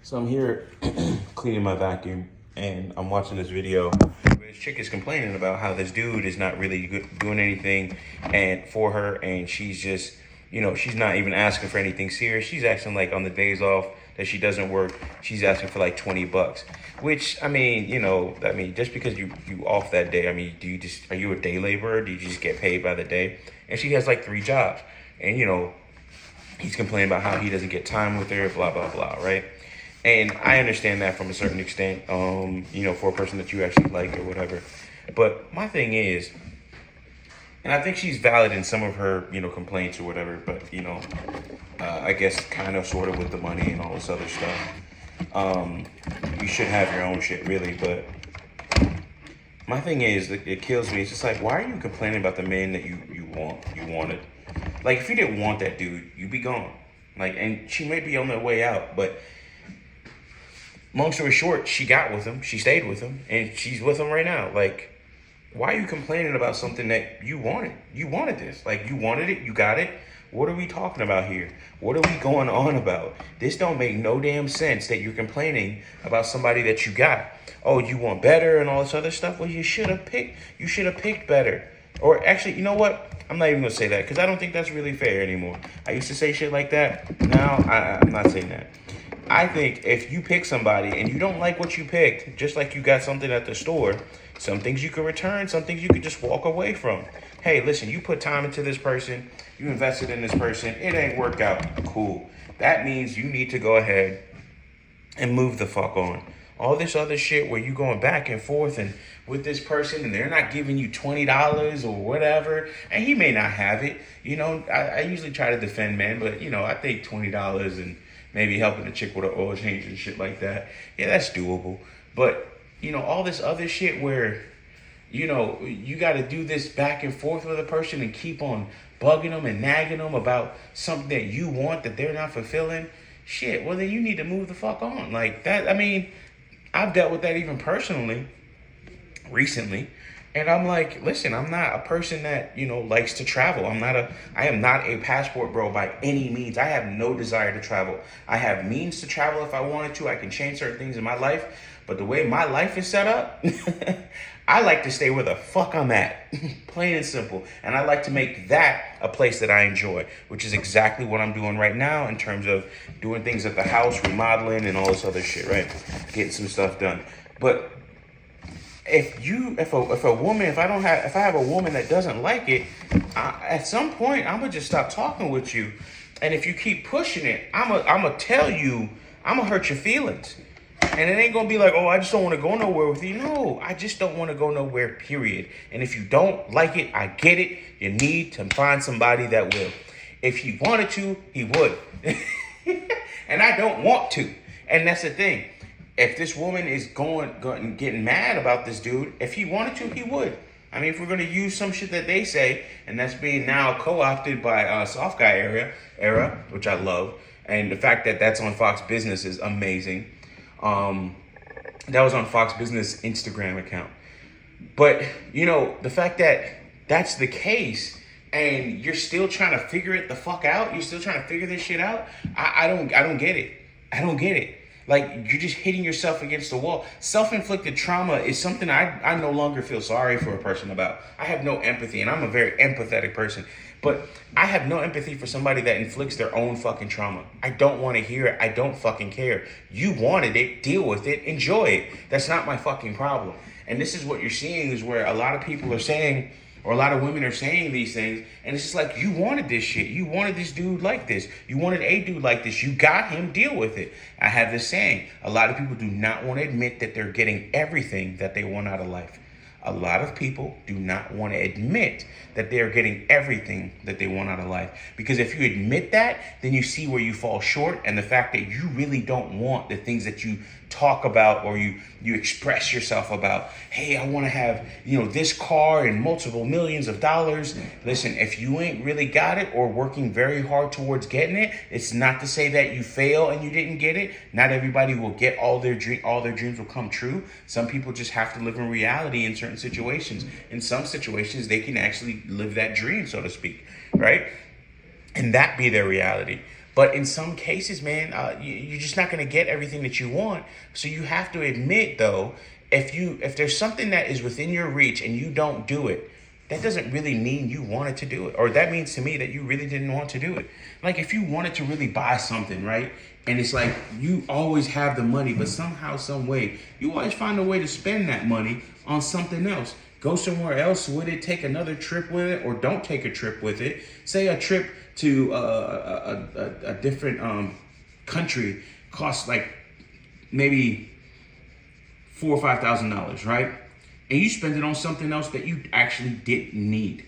So I'm here cleaning my vacuum, and I'm watching this video where this chick is complaining about how this dude is not really doing anything and for her, and she's just, she's not even asking for anything serious. She's asking like on the days off that she doesn't work, she's asking for like $20. Which just because you off that day, are you a day laborer? Do you just get paid by the day? And she has like 3 jobs, and he's complaining about how he doesn't get time with her, blah blah blah, right? And I understand that from a certain extent, for a person that you actually like or whatever. But my thing is, and I think she's valid in some of her, complaints or whatever, but, I guess kind of sort of with the money and all this other stuff. You should have your own shit, really. But my thing is, it kills me. It's just like, why are you complaining about the man that you wanted? Like, if you didn't want that dude, you'd be gone. Like, and she may be on their way out, but long story short, she got with him, she stayed with him, and she's with him right now. Like, why are you complaining about something that you wanted? You wanted this. Like, you wanted it, you got it. What are we talking about here? What are we going on about? This don't make no damn sense that you're complaining about somebody that you got. Oh, you want better and all this other stuff? Well, you should have picked better. Or actually, you know what? I'm not even going to say that because I don't think that's really fair anymore. I used to say shit like that. Now, I'm not saying that. I think if you pick somebody and you don't like what you picked, just like you got something at the store, some things you could return, some things you could just walk away from. Hey, listen, you put time into this person, you invested in this person, it ain't worked out. Cool. That means you need to go ahead and move the fuck on. All this other shit where you going back and forth and with this person and they're not giving you $20 or whatever, and he may not have it. I usually try to defend men, but I think $20 and maybe helping a chick with an oil change and shit like that, yeah, that's doable. But all this other shit where you got to do this back and forth with a person and keep on bugging them and nagging them about something that you want that they're not fulfilling, shit, well then you need to move the fuck on. Like that, I've dealt with that even personally recently. And I'm like, listen, I'm not a person that, likes to travel. I am not a passport bro by any means. I have no desire to travel. I have means to travel if I wanted to. I can change certain things in my life. But the way my life is set up, I like to stay where the fuck I'm at. Plain and simple. And I like to make that a place that I enjoy, which is exactly what I'm doing right now in terms of doing things at the house, remodeling and all this other shit, right? Getting some stuff done. But if I have a woman that doesn't like it, at some point I'm gonna just stop talking with you. And if you keep pushing it, I'm gonna tell you, I'm gonna hurt your feelings. And it ain't gonna be like, oh, I just don't want to go nowhere with you. No, I just don't want to go nowhere, period. And if you don't like it, I get it. You need to find somebody that will. If he wanted to, he would. And I don't want to. And that's the thing. If this woman is getting mad about this dude, if he wanted to, he would. If we're going to use some shit that they say, and that's being now co-opted by soft guy era, which I love. And the fact that that's on Fox Business is amazing. That was on Fox Business Instagram account. But, the fact that that's the case and you're still trying to figure it the fuck out, you're still trying to figure this shit out, I don't get it. I don't get it. Like, you're just hitting yourself against the wall. Self-inflicted trauma is something I no longer feel sorry for a person about. I have no empathy, and I'm a very empathetic person. But I have no empathy for somebody that inflicts their own fucking trauma. I don't want to hear it. I don't fucking care. You wanted it. Deal with it. Enjoy it. That's not my fucking problem. And this is what you're seeing is where a lot of people are saying, or a lot of women are saying these things, and it's just like, you wanted this shit. You wanted this dude like this. You wanted a dude like this. You got him. Deal with it. I have this saying. A lot of people do not want to admit that they're getting everything that they want out of life. A lot of people do not want to admit that they are getting everything that they want out of life. Because if you admit that, then you see where you fall short, and the fact that you really don't want the things that you talk about or you express yourself about. Hey, I want to have, this car and multiple millions of dollars. Listen, if you ain't really got it or working very hard towards getting it, it's not to say that you fail and you didn't get it. Not everybody will get all their dreams will come true. Some people just have to live in reality in certain situations. In some situations, they can actually live that dream, so to speak, right? And that be their reality. But in some cases, man, you're just not going to get everything that you want. So you have to admit, though, if there's something that is within your reach and you don't do it, that doesn't really mean you wanted to do it. Or that means to me that you really didn't want to do it. Like if you wanted to really buy something, right? And it's like you always have the money, but somehow, some way, you always find a way to spend that money on something else. Go somewhere else with it, take another trip with it, or don't take a trip with it. Say a trip to a different country costs like maybe $4,000 or $5,000, right? And you spend it on something else that you actually didn't need.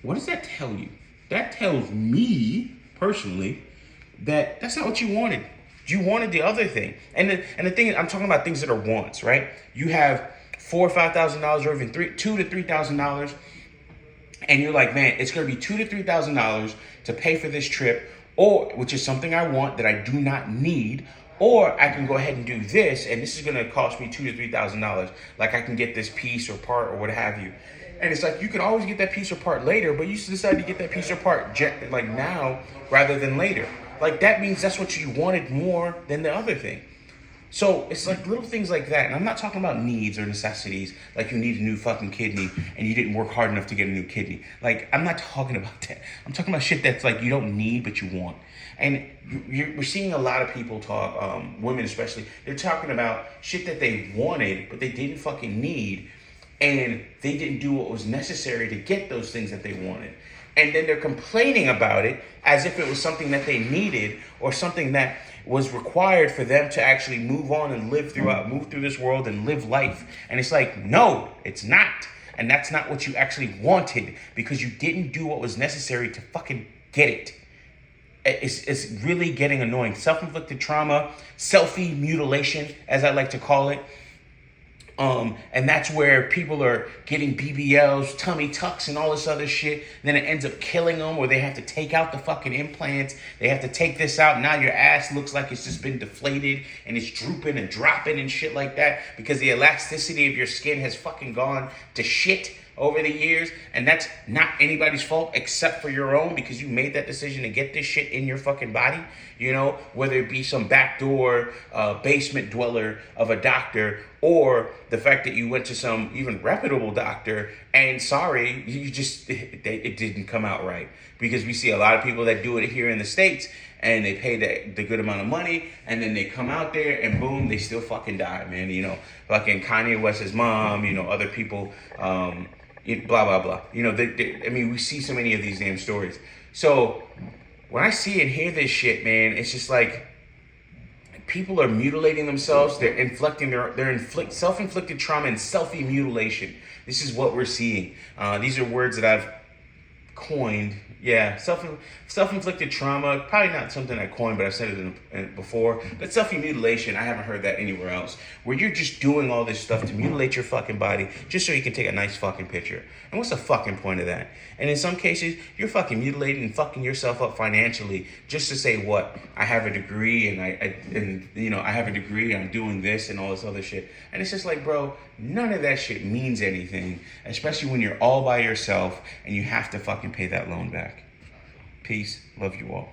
What does that tell you? That tells me personally that that's not what you wanted. You wanted the other thing. And the thing, I'm talking about things that are wants, right? You have $4,000 or $5,000 or even $2,000 to $3,000, and you're like, man, it's gonna be $2,000 to $3,000 to pay for this trip, or which is something I want that I do not need. Or I can go ahead and do this, and this is going to cost me $2,000 to $3,000. Like I can get this piece or part or what have you. And it's like you can always get that piece or part later, but you decide to get that piece or part like now rather than later. Like that means that's what you wanted more than the other thing. So it's like little things like that. And I'm not talking about needs or necessities, like you need a new fucking kidney and you didn't work hard enough to get a new kidney. Like I'm not talking about that. I'm talking about shit that's like you don't need but you want. And we're seeing a lot of people talk, women especially, they're talking about shit that they wanted but they didn't fucking need, and they didn't do what was necessary to get those things that they wanted. And then they're complaining about it as if it was something that they needed or something that was required for them to actually move on and move through this world and live life. And it's like, no, it's not. And that's not what you actually wanted because you didn't do what was necessary to fucking get it. It's really getting annoying. Self-inflicted trauma, selfie mutilation, as I like to call it. And that's where people are getting BBLs, tummy tucks, and all this other shit. And then it ends up killing them, or they have to take out the fucking implants. They have to take this out. Now your ass looks like it's just been deflated and it's drooping and dropping and shit like that because the elasticity of your skin has fucking gone to shit over the years. And that's not anybody's fault except for your own, because you made that decision to get this shit in your fucking body. You know, whether it be some backdoor basement dweller of a doctor, or the fact that you went to some even reputable doctor and sorry, you just, it didn't come out right. Because we see a lot of people that do it here in the States and they pay the good amount of money and then they come out there and boom, they still fucking die, man. You know, fucking Kanye West's mom, you know, other people, blah, blah, blah. You know, I mean, we see so many of these damn stories. So when I see and hear this shit, man, it's just like, people are mutilating themselves. They're inflicting self-inflicted trauma and selfie mutilation. This is what we're seeing. These are words that I've coined. Yeah, self-inflicted trauma, probably not something I coined, but I've said it before. But selfie mutilation, I haven't heard that anywhere else. Where you're just doing all this stuff to mutilate your fucking body just so you can take a nice fucking picture. And what's the fucking point of that? And in some cases, you're fucking mutilating and fucking yourself up financially just to say what? I have a degree and I have a degree and I'm doing this and all this other shit. And it's just like, bro, none of that shit means anything, especially when you're all by yourself and you have to fucking pay that loan back. Peace. Love you all.